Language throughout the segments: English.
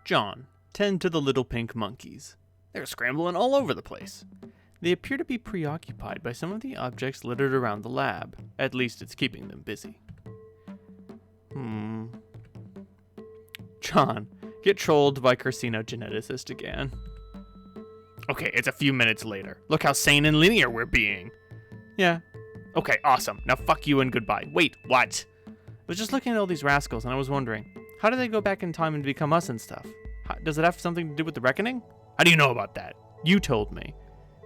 John, tend to the little pink monkeys. They're scrambling all over the place. They appear to be preoccupied by some of the objects littered around the lab. At least it's keeping them busy. John, get trolled by carcinogeneticist again. Okay, it's a few minutes later. Look how sane and linear we're being. Yeah. Okay, awesome. Now fuck you and goodbye. Wait, what? I was just looking at all these rascals and I was wondering, how do they go back in time and become us and stuff? Does it have something to do with the reckoning? How do you know about that? You told me.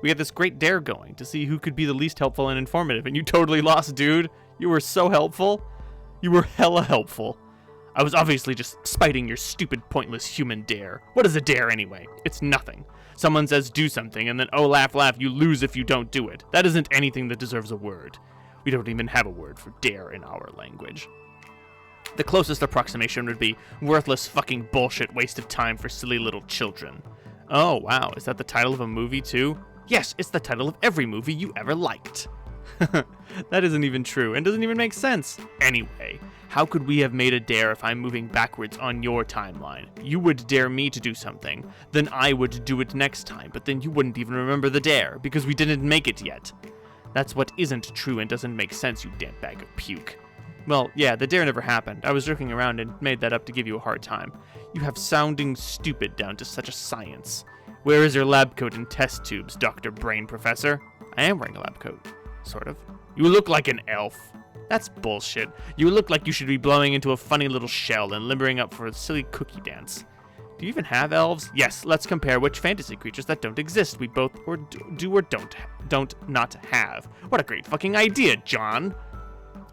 We had this great dare going to see who could be the least helpful and informative, and you totally lost, dude. You were so helpful. You were hella helpful. I was obviously just spiting your stupid, pointless human dare. What is a dare anyway? It's nothing. Someone says do something, and then oh, laugh, laugh, you lose if you don't do it. That isn't anything that deserves a word. We don't even have a word for dare in our language. The closest approximation would be worthless fucking bullshit waste of time for silly little children. Oh, wow, is that the title of a movie too? Yes, it's the title of every movie you ever liked. That isn't even true and doesn't even make sense. Anyway, how could we have made a dare if I'm moving backwards on your timeline? You would dare me to do something, then I would do it next time, but then you wouldn't even remember the dare because we didn't make it yet. That's what isn't true and doesn't make sense, you damn bag of puke. Well, yeah, the dare never happened. I was joking around and made that up to give you a hard time. You have sounding stupid down to such a science. Where is your lab coat and test tubes, Dr. Brain Professor? I am wearing a lab coat. Sort of. You look like an elf. That's bullshit. You look like you should be blowing into a funny little shell and limbering up for a silly cookie dance. Do you even have elves? Yes, let's compare which fantasy creatures that don't exist we both or do or don't not have. What a great fucking idea, John.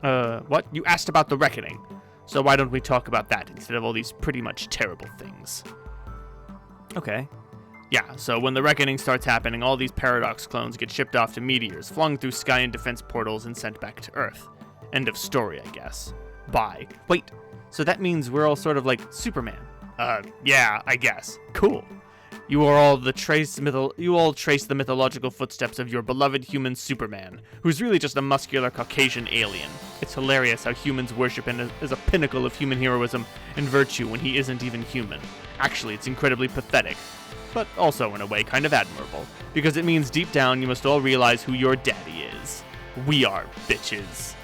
What? You asked about the reckoning. So why don't we talk about that instead of all these pretty much terrible things? Okay. Yeah, so when the reckoning starts happening, all these Paradox clones get shipped off to meteors, flung through sky and defense portals, and sent back to Earth. End of story, I guess. Bye. Wait, so that means we're all sort of like Superman? Yeah, I guess. Cool. You all trace the mythological footsteps of your beloved human Superman, who's really just a muscular Caucasian alien. It's hilarious how humans worship him as a pinnacle of human heroism and virtue when he isn't even human. Actually, it's incredibly pathetic, but also in a way kind of admirable, because it means deep down you must all realize who your daddy is. We are bitches.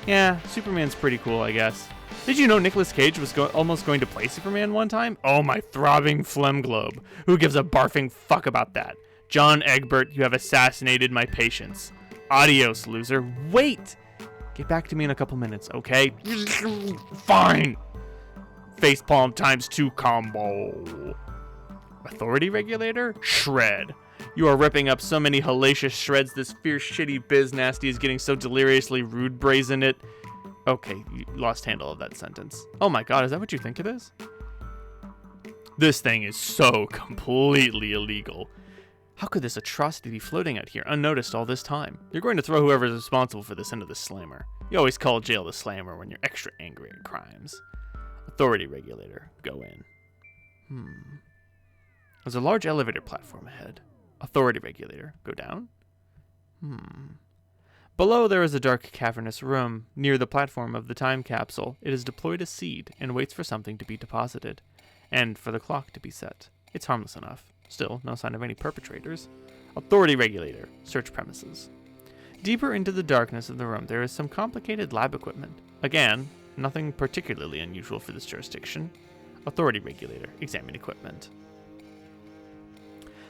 Yeah, Superman's pretty cool, I guess. Did you know Nicolas Cage was almost going to play Superman one time? Oh, my throbbing phlegm globe. Who gives a barfing fuck about that? John Egbert, you have assassinated my patience. Adios, loser. Wait! Get back to me in a couple minutes, okay? Fine! Facepalm ×2 combo. Authority regulator? Shred. You are ripping up so many hellacious shreds, this fierce shitty biz nasty is getting so deliriously rude brazen it. Okay, you lost handle of that sentence. Oh my god, is that what you think it is? This thing is so completely illegal. How could this atrocity be floating out here unnoticed all this time? You're going to throw whoever is responsible for this into the slammer. You always call jail the slammer when you're extra angry at crimes. Authority regulator, go in. There's a large elevator platform ahead. Authority regulator, go down. Below there is a dark cavernous room. Near the platform of the time capsule, it has deployed a seed and waits for something to be deposited. And for the clock to be set. It's harmless enough. Still, no sign of any perpetrators. Authority regulator, search premises. Deeper into the darkness of the room there is some complicated lab equipment. Again, nothing particularly unusual for this jurisdiction. Authority regulator, examine equipment.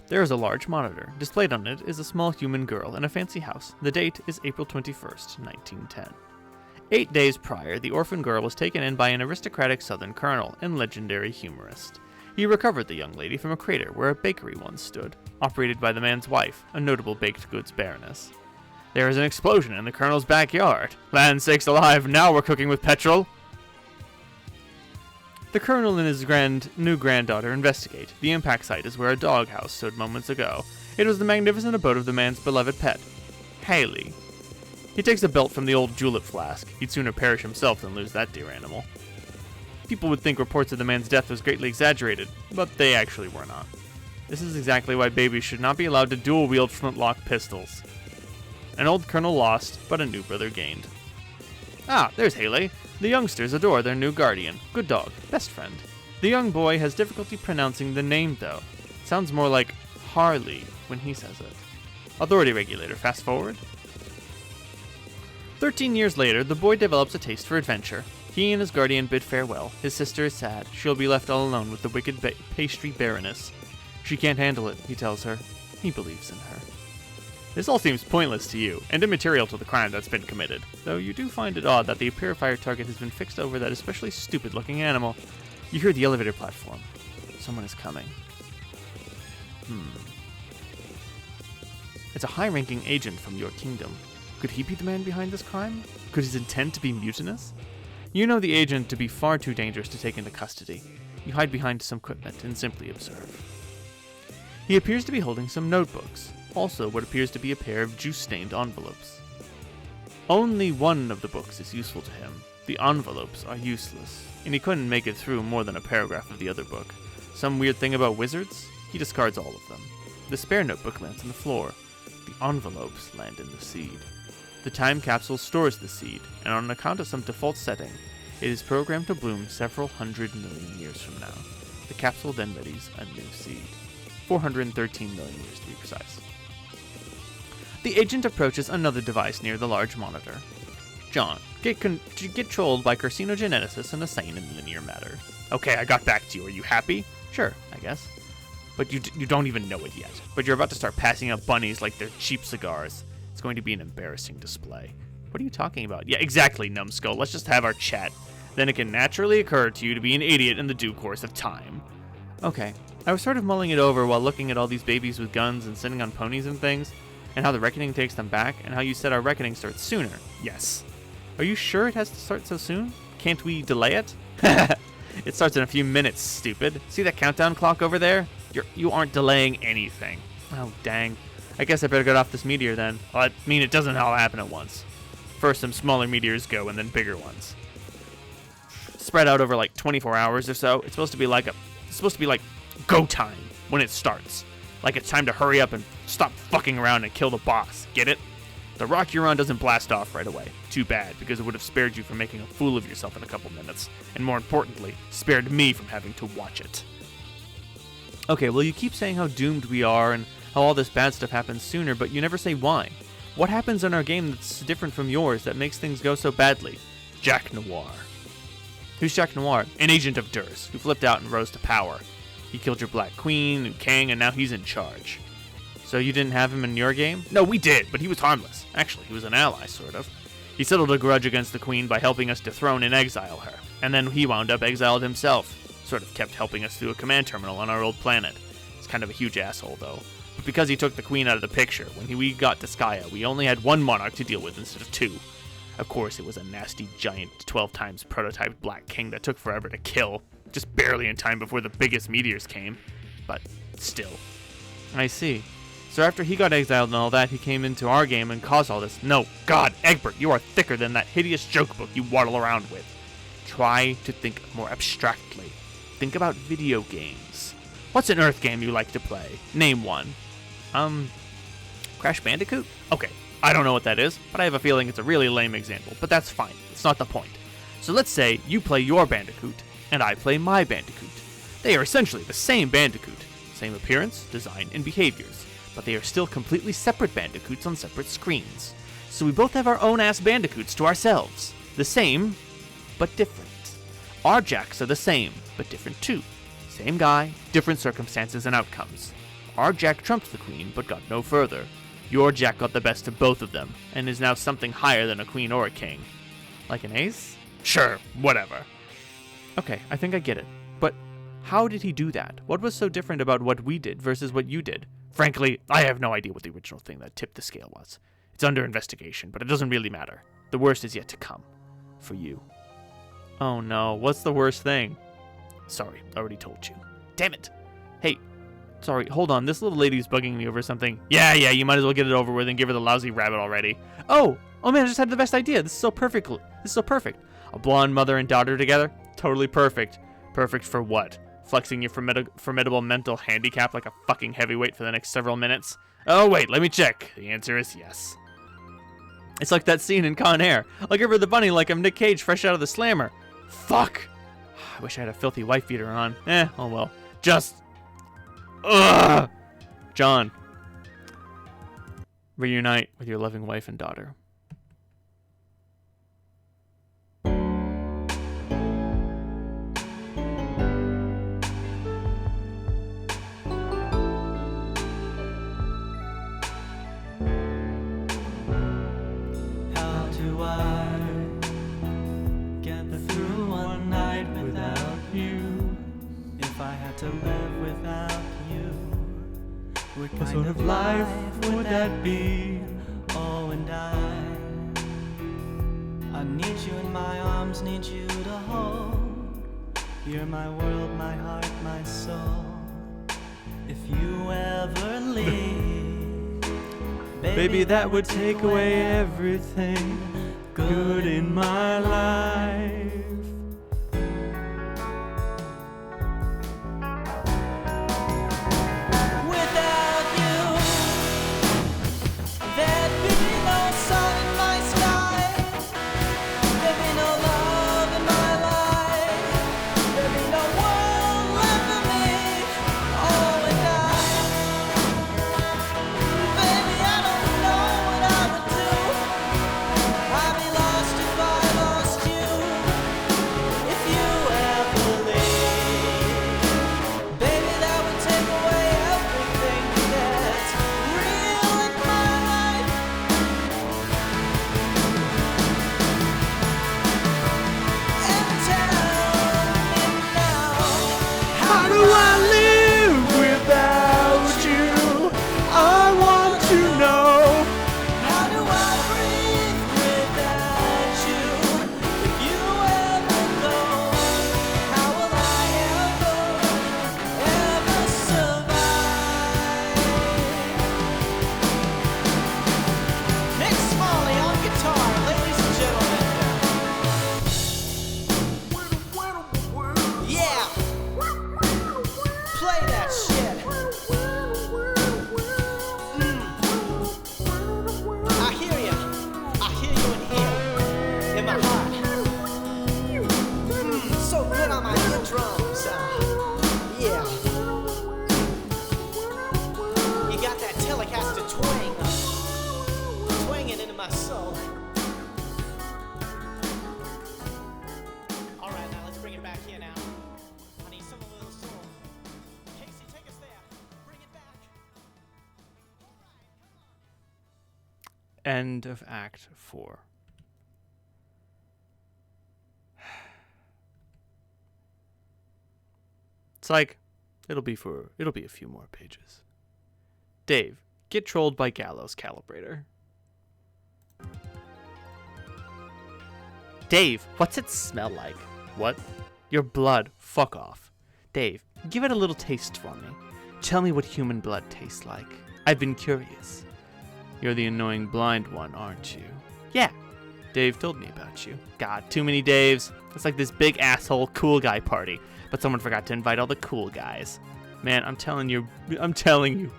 There is a large monitor. Displayed on it is a small human girl in a fancy house. The date is April 21st, 1910. 8 days prior, the orphan girl was taken in by an aristocratic southern colonel and legendary humorist. He recovered the young lady from a crater where a bakery once stood, operated by the man's wife, a notable baked goods baroness. There is an explosion in the colonel's backyard. Land sakes alive, now we're cooking with petrol! The colonel and his new granddaughter investigate. The impact site is where a doghouse stood moments ago. It was the magnificent abode of the man's beloved pet, Haley. He takes a belt from the old julep flask. He'd sooner perish himself than lose that dear animal. People would think reports of the man's death was greatly exaggerated, but they actually were not. This is exactly why babies should not be allowed to dual-wield flintlock pistols. An old colonel lost, but a new brother gained. Ah, there's Haley. The youngsters adore their new guardian. Good dog. Best friend. The young boy has difficulty pronouncing the name, though. Sounds more like Harley when he says it. Authority regulator, fast forward. 13 years later, the boy develops a taste for adventure. He and his guardian bid farewell. His sister is sad. She'll be left all alone with the wicked pastry baroness. She can't handle it, he tells her. He believes in her. This all seems pointless to you, and immaterial to the crime that's been committed, though you do find it odd that the purifier target has been fixed over that especially stupid-looking animal. You hear the elevator platform. Someone is coming. It's a high-ranking agent from your kingdom. Could he be the man behind this crime? Could his intent to be mutinous? You know the agent to be far too dangerous to take into custody. You hide behind some equipment and simply observe. He appears to be holding some notebooks, also what appears to be a pair of juice-stained envelopes. Only one of the books is useful to him. The envelopes are useless, and he couldn't make it through more than a paragraph of the other book. Some weird thing about wizards? He discards all of them. The spare notebook lands on the floor. The envelopes land in the seed. The time capsule stores the seed, and on account of some default setting, it is programmed to bloom several 100 million years from now. The capsule then readies a new seed. 413 million years to be precise. The agent approaches another device near the large monitor. John, get trolled by carcinogeneticists and insane in linear matter. Okay, I got back to you. Are you happy? Sure, I guess. But you don't even know it yet. But you're about to start passing out bunnies like they're cheap cigars. It's going to be an embarrassing display. What are you talking about? Yeah, exactly, numbskull. Let's just have our chat. Then it can naturally occur to you to be an idiot in the due course of time. Okay. I was sort of mulling it over while looking at all these babies with guns and sitting on ponies and things, and how the reckoning takes them back, and how you said our reckoning starts sooner. Yes. Are you sure it has to start so soon? Can't we delay it? It starts in a few minutes, stupid. See that countdown clock over there? You aren't delaying anything. Oh, dang. I guess I better get off this meteor then. Well, I mean, it doesn't all happen at once. First some smaller meteors go, and then bigger ones. Spread out over like 24 hours or so. It's supposed to be like go time when it starts. Like it's time to hurry up and stop fucking around and kill the boss. Get it? The rock you're on doesn't blast off right away. Too bad, because it would have spared you from making a fool of yourself in a couple minutes. And more importantly, spared me from having to watch it. Okay, well you keep saying how doomed we are and how all this bad stuff happens sooner, but you never say why. What happens in our game that's different from yours that makes things go so badly? Jack Noir. Who's Jack Noir? An agent of Durs, who flipped out and rose to power. He killed your Black Queen and Kang, and now he's in charge. So you didn't have him in your game? No, we did, but he was harmless. Actually, he was an ally, sort of. He settled a grudge against the Queen by helping us dethrone and exile her. And then he wound up exiled himself. Sort of kept helping us through a command terminal on our old planet. He's kind of a huge asshole, though. But because he took the Queen out of the picture, when we got to Skya, we only had one monarch to deal with instead of two. Of course, it was a nasty, giant, 12 times prototyped Black King that took forever to kill. Just barely in time before the biggest meteors came. But still. I see. So after he got exiled and all that, he came into our game and caused all this. No, God, Egbert, you are thicker than that hideous joke book you waddle around with. Try to think more abstractly. Think about video games. What's an Earth game you like to play? Name one. Crash Bandicoot? Okay, I don't know what that is, but I have a feeling it's a really lame example, but that's fine. It's not the point. So let's say you play your Bandicoot, and I play my Bandicoot. They are essentially the same Bandicoot. Same appearance, design, and behaviors, but they are still completely separate Bandicoots on separate screens. So we both have our own ass Bandicoots to ourselves. The same, but different. Our Jacks are the same, but different too. Same guy, different circumstances and outcomes. Our Jack trumped the Queen, but got no further. Your Jack got the best of both of them, and is now something higher than a Queen or a King. Like an ace? Sure, whatever. Okay, I think I get it. But how did he do that? What was so different about what we did versus what you did? Frankly, I have no idea what the original thing that tipped the scale was. It's under investigation, but it doesn't really matter. The worst is yet to come. For you. Oh no, what's the worst thing? Sorry, already told you. Damn it. Hey, sorry, hold on. This little lady's bugging me over something. Yeah, you might as well get it over with and give her the lousy rabbit already. Oh man, I just had the best idea. This is so perfect. A blonde mother and daughter together? Totally perfect. Perfect for what? Flexing your formidable mental handicap like a fucking heavyweight for the next several minutes? Oh wait, let me check. The answer is yes. It's like that scene in Con Air. I'll give her the bunny like I'm Nick Cage fresh out of the slammer. Fuck. I wish I had a filthy wife beater on. Oh well. Just... Ugh! John. Reunite with your loving wife and daughter. How do I get through one night without you? If I had to live without you, what kind of life would that be? Oh, and I need you in my arms, need you to hold. You're my world, my heart, my soul. If you ever leave, baby, that would take away everything good in my life. Without you, there'd be no sun in my sky. There'd be no love in my life. There'd be no world left for me. Oh, and baby, I don't know what I would do. I'd be lost if I lost you. If you ever leave, baby, that would take away everything that's real in my life. And tell me now, how do I live without you? I want to know. How do I breathe without you? If you ever go, how will I ever survive? Nick Smalley on guitar, ladies and gentlemen. Yeah, play that shit. I hear you. I hear you in here, in my heart. So good on my eardrums. Yeah. You got that Telecaster twang, twanging into my soul. All right, now let's bring it back here now. I need some of a little soul. Casey, take us there. Bring it back. End of Act 4. It's like, it'll be a few more pages. Dave, get trolled by Gallows Calibrator. Dave, what's it smell like? What? Your blood. Fuck off. Dave, give it a little taste for me. Tell me what human blood tastes like. I've been curious. You're the annoying blind one, aren't you? Yeah. Dave told me about you. God, too many Daves. It's like this big asshole cool guy party, but someone forgot to invite all the cool guys. Man, I'm telling you,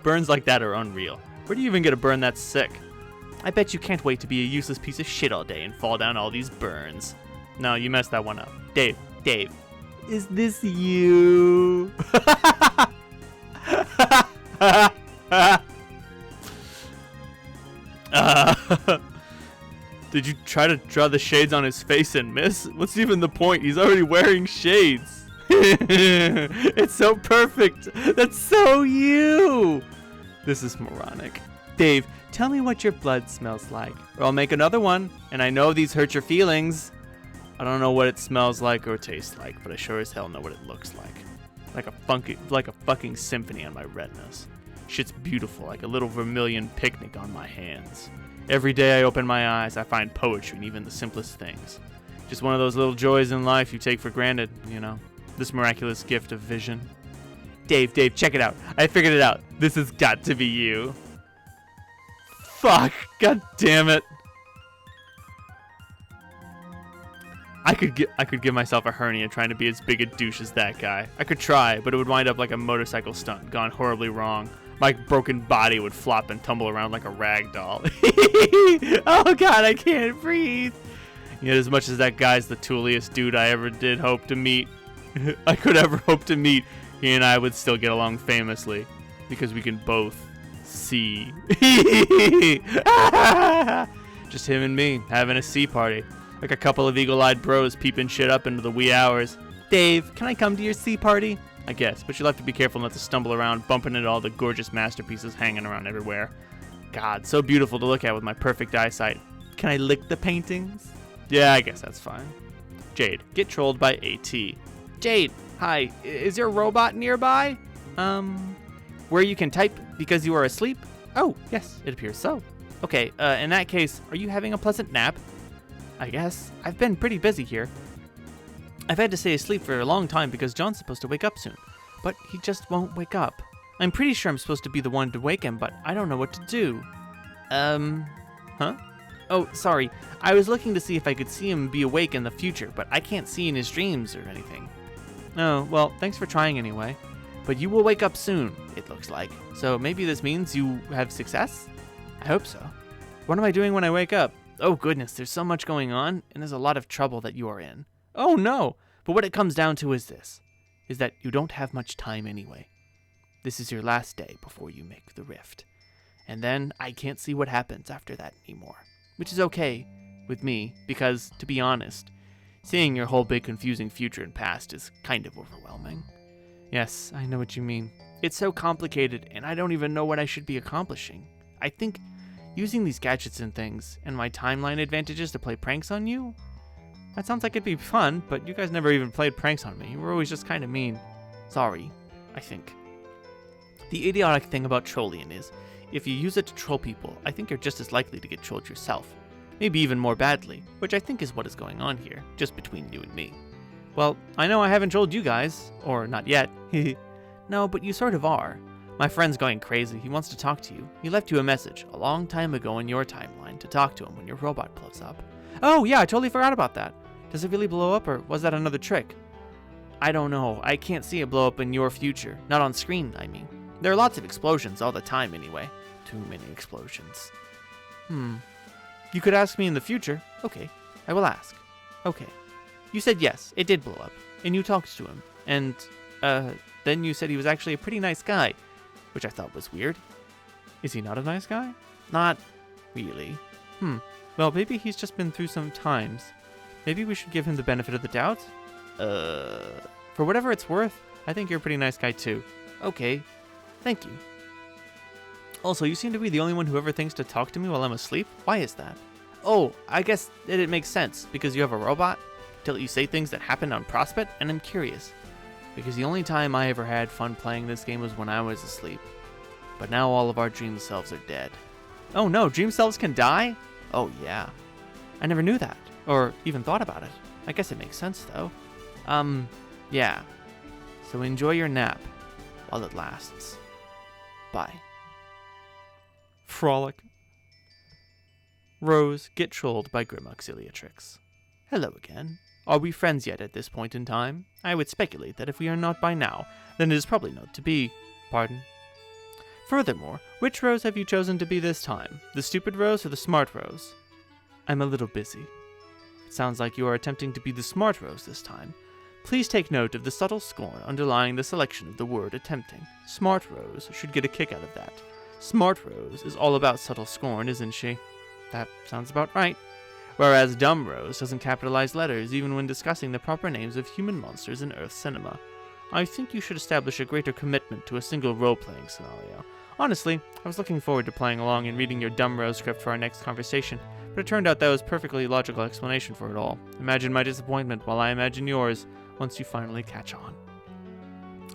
burns like that are unreal. Where do you even get a burn that's sick? I bet you can't wait to be a useless piece of shit all day and fall down all these burns. No, you messed that one up. Dave, is this you? Did you try to draw the shades on his face and miss? What's even the point? He's already wearing shades. It's so perfect. That's so you. This is moronic. Dave, tell me what your blood smells like, or I'll make another one. And I know these hurt your feelings. I don't know what it smells like or tastes like, but I sure as hell know what it looks like. Like a fucking symphony on my retinas. Shit's beautiful, like a little vermilion picnic on my hands. Every day I open my eyes, I find poetry in even the simplest things. Just one of those little joys in life you take for granted, you know. This miraculous gift of vision. Dave, check it out. I figured it out. This has got to be you. Fuck, god damn it. I could give myself a hernia trying to be as big a douche as that guy. I could try, but it would wind up like a motorcycle stunt gone horribly wrong. My broken body would flop and tumble around like a rag doll. Oh god, I can't breathe. Yet as much as that guy's the tooliest dude I ever did hope to meet, I could ever hope to meet, he and I would still get along famously, because we can both see. Just him and me, having a sea party. Like a couple of eagle-eyed bros peeping shit up into the wee hours. Dave, can I come to your sea party? I guess, but you'll have to be careful not to stumble around, bumping into all the gorgeous masterpieces hanging around everywhere. God, so beautiful to look at with my perfect eyesight. Can I lick the paintings? Yeah, I guess that's fine. Jade, get trolled by AT. Jade, hi, is your robot nearby? Where you can type because you are asleep? Oh, yes, it appears so. Okay, in that case, are you having a pleasant nap? I guess. I've been pretty busy here. I've had to stay asleep for a long time because John's supposed to wake up soon, but he just won't wake up. I'm pretty sure I'm supposed to be the one to wake him, but I don't know what to do. Huh? Oh, sorry. I was looking to see if I could see him be awake in the future, but I can't see in his dreams or anything. Oh, well, thanks for trying anyway. But you will wake up soon, it looks like. So maybe this means you have success? I hope so. What am I doing when I wake up? Oh goodness, there's so much going on, and there's a lot of trouble that you are in. Oh no! But what it comes down to is this, is that you don't have much time anyway. This is your last day before you make the rift. And then I can't see what happens after that anymore. Which is okay with me, because, to be honest, seeing your whole big confusing future and past is kind of overwhelming. Yes, I know what you mean. It's so complicated, and I don't even know what I should be accomplishing. I think using these gadgets and things, and my timeline advantages to play pranks on you? That sounds like it'd be fun, but you guys never even played pranks on me. You were always just kind of mean. Sorry, I think. The idiotic thing about trolling is, if you use it to troll people, I think you're just as likely to get trolled yourself. Maybe even more badly, which I think is what is going on here, just between you and me. Well, I know I haven't trolled you guys, or not yet. No, but you sort of are. My friend's going crazy. He wants to talk to you. He left you a message a long time ago in your timeline to talk to him when your robot blows up. Oh, yeah, I totally forgot about that. Does it really blow up, or was that another trick? I don't know. I can't see it blow up in your future. Not on screen, I mean. There are lots of explosions all the time anyway. Too many explosions. You could ask me in the future. Okay, I will ask. Okay. You said yes, it did blow up, and you talked to him, and, then you said he was actually a pretty nice guy, which I thought was weird. Is he not a nice guy? Not really. Well, maybe he's just been through some times. Maybe we should give him the benefit of the doubt? For whatever it's worth, I think you're a pretty nice guy too. Okay, thank you. Also, you seem to be the only one who ever thinks to talk to me while I'm asleep. Why is that? Oh, I guess that it makes sense, because you have a robot to let you say things that happened on Prospect, and I'm curious. Because the only time I ever had fun playing this game was when I was asleep. But now all of our dream selves are dead. Oh no, dream selves can die? Oh yeah. I never knew that, or even thought about it. I guess it makes sense though. Yeah. So enjoy your nap while it lasts. Bye. Frolic. Rose, get trolled by Grim Auxiliatrix. Hello again. Are we friends yet at this point in time? I would speculate that if we are not by now, then it is probably not to be. Pardon? Furthermore, which Rose have you chosen to be this time? The stupid Rose or the smart Rose? I'm a little busy. It sounds like you are attempting to be the smart Rose this time. Please take note of the subtle scorn underlying the selection of the word attempting. Smart Rose should get a kick out of that. Smart Rose is all about subtle scorn, isn't she? That sounds about right. Whereas Dumb Rose doesn't capitalize letters even when discussing the proper names of human monsters in Earth cinema. I think you should establish a greater commitment to a single role-playing scenario. Honestly, I was looking forward to playing along and reading your Dumb Rose script for our next conversation, but it turned out that was a perfectly logical explanation for it all. Imagine my disappointment while I imagine yours once you finally catch on.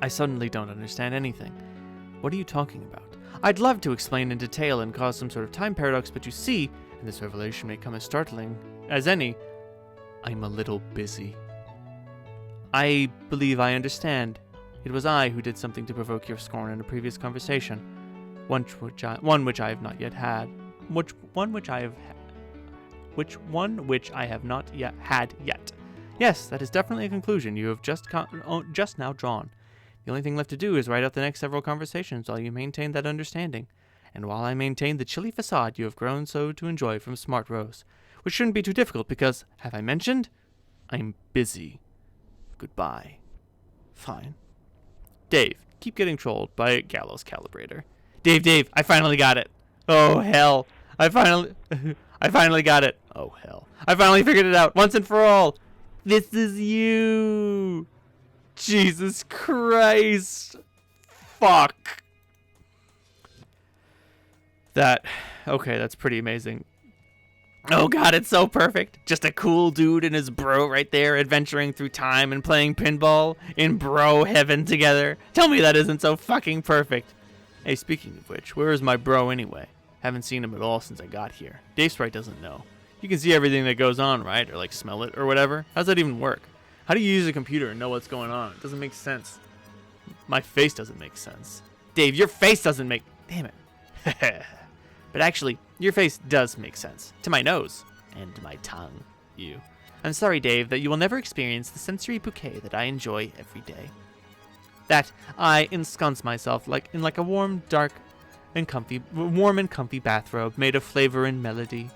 I suddenly don't understand anything. What are you talking about? I'd love to explain in detail and cause some sort of time paradox, but you see, and this revelation may come as startling as any, I'm a little busy. I believe I understand. It was I who did something to provoke your scorn in a previous conversation, one which I have not yet had. Which I have not yet had yet. Yes, that is definitely a conclusion you have just now drawn. The only thing left to do is write out the next several conversations while you maintain that understanding, and while I maintain the chilly facade you have grown so to enjoy from Smart Rose, which shouldn't be too difficult because, have I mentioned? I'm busy. Goodbye. Fine. Dave, keep getting trolled by Gallows Calibrator. Dave, I finally got it. Oh, hell. I finally got it. Oh, hell. I finally figured it out once and for all. This is you. Jesus Christ. Fuck. Okay, that's pretty amazing. Oh god, it's so perfect. Just a cool dude and his bro right there adventuring through time and playing pinball in bro heaven together. Tell me that isn't so fucking perfect. Hey, speaking of which, where is my bro anyway? Haven't seen him at all since I got here. Dave Sprite doesn't know. You can see everything that goes on, right? Or like smell it or whatever. How's that even work? How do you use a computer and know what's going on? It doesn't make sense. My face doesn't make sense. Dave, your face doesn't make... Damn it. But actually, your face does make sense. To my nose. And to my tongue. You. I'm sorry, Dave, that you will never experience the sensory bouquet that I enjoy every day. That I ensconce myself in a warm and comfy bathrobe made of flavor and melody.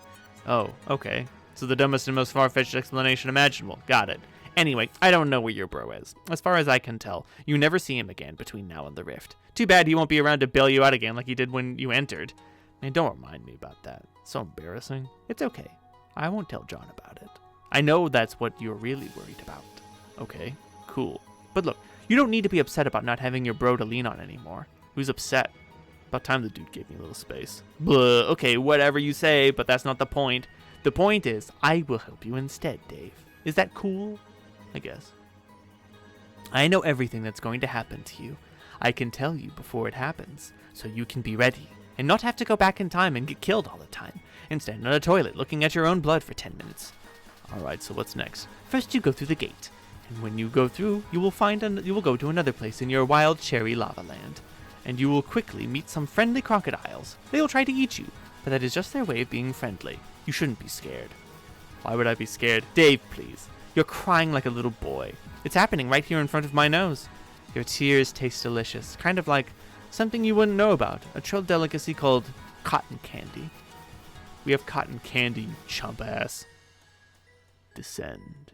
Oh, okay. So the dumbest and most far-fetched explanation imaginable. Got it. Anyway, I don't know where your bro is. As far as I can tell, you never see him again between now and the rift. Too bad he won't be around to bail you out again like he did when you entered. Man, don't remind me about that. So embarrassing. It's okay. I won't tell John about it. I know that's what you're really worried about. Okay, cool. But look, you don't need to be upset about not having your bro to lean on anymore. Who's upset? About time the dude gave me a little space. Blah, okay, whatever you say, but that's not the point. The point is, I will help you instead, Dave. Is that cool? I guess. I know everything that's going to happen to you. I can tell you before it happens, so you can be ready. And not have to go back in time and get killed all the time, and stand on a toilet looking at your own blood for 10 minutes. Alright, so what's next? First you go through the gate, and when you go through, you will go to another place in your wild cherry lava land, and you will quickly meet some friendly crocodiles. They will try to eat you, but that is just their way of being friendly. You shouldn't be scared. Why would I be scared? Dave, please. You're crying like a little boy. It's happening right here in front of my nose. Your tears taste delicious, kind of like something you wouldn't know about, a troll delicacy called cotton candy. We have cotton candy, you chump ass. Descend.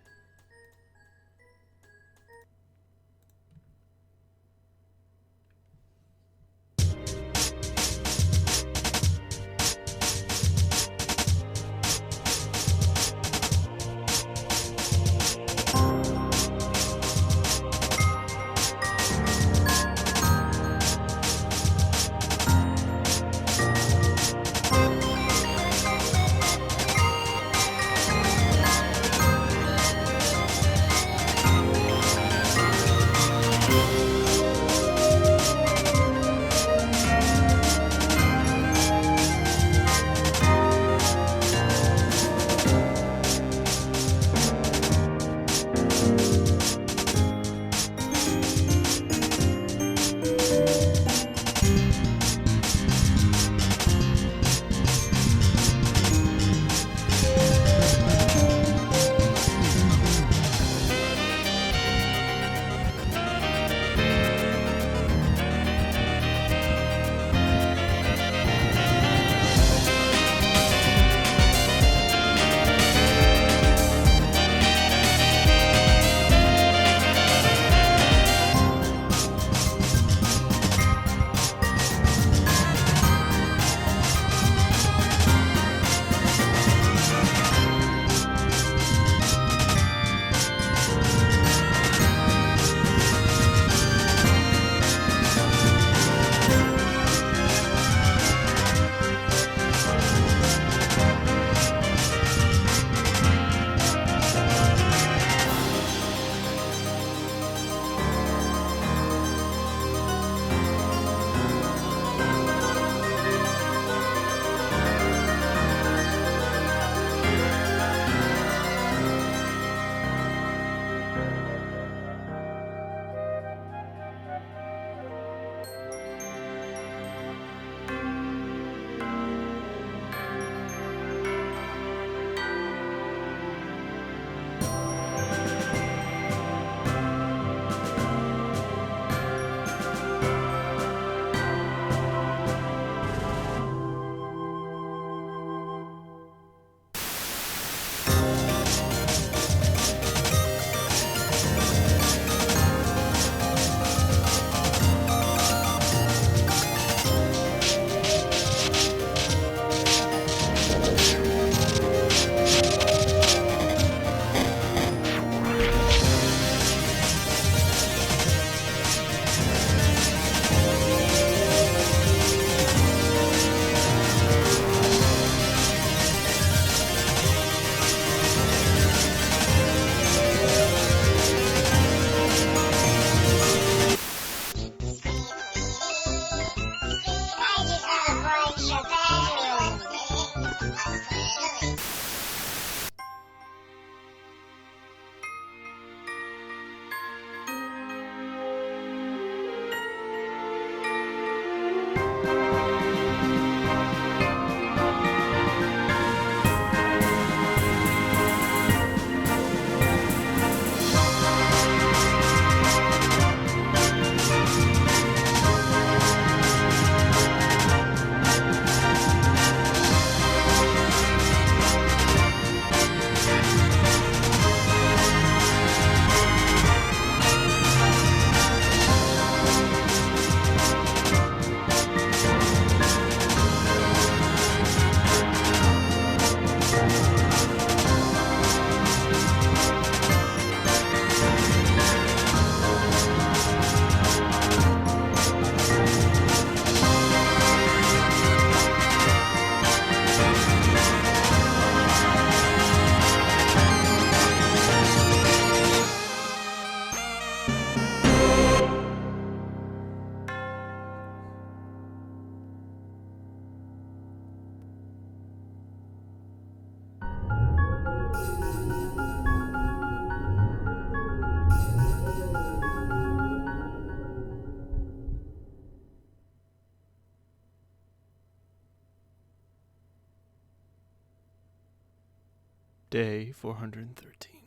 Day 413.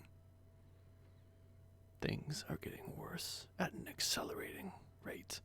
Things are getting worse at an accelerating rate.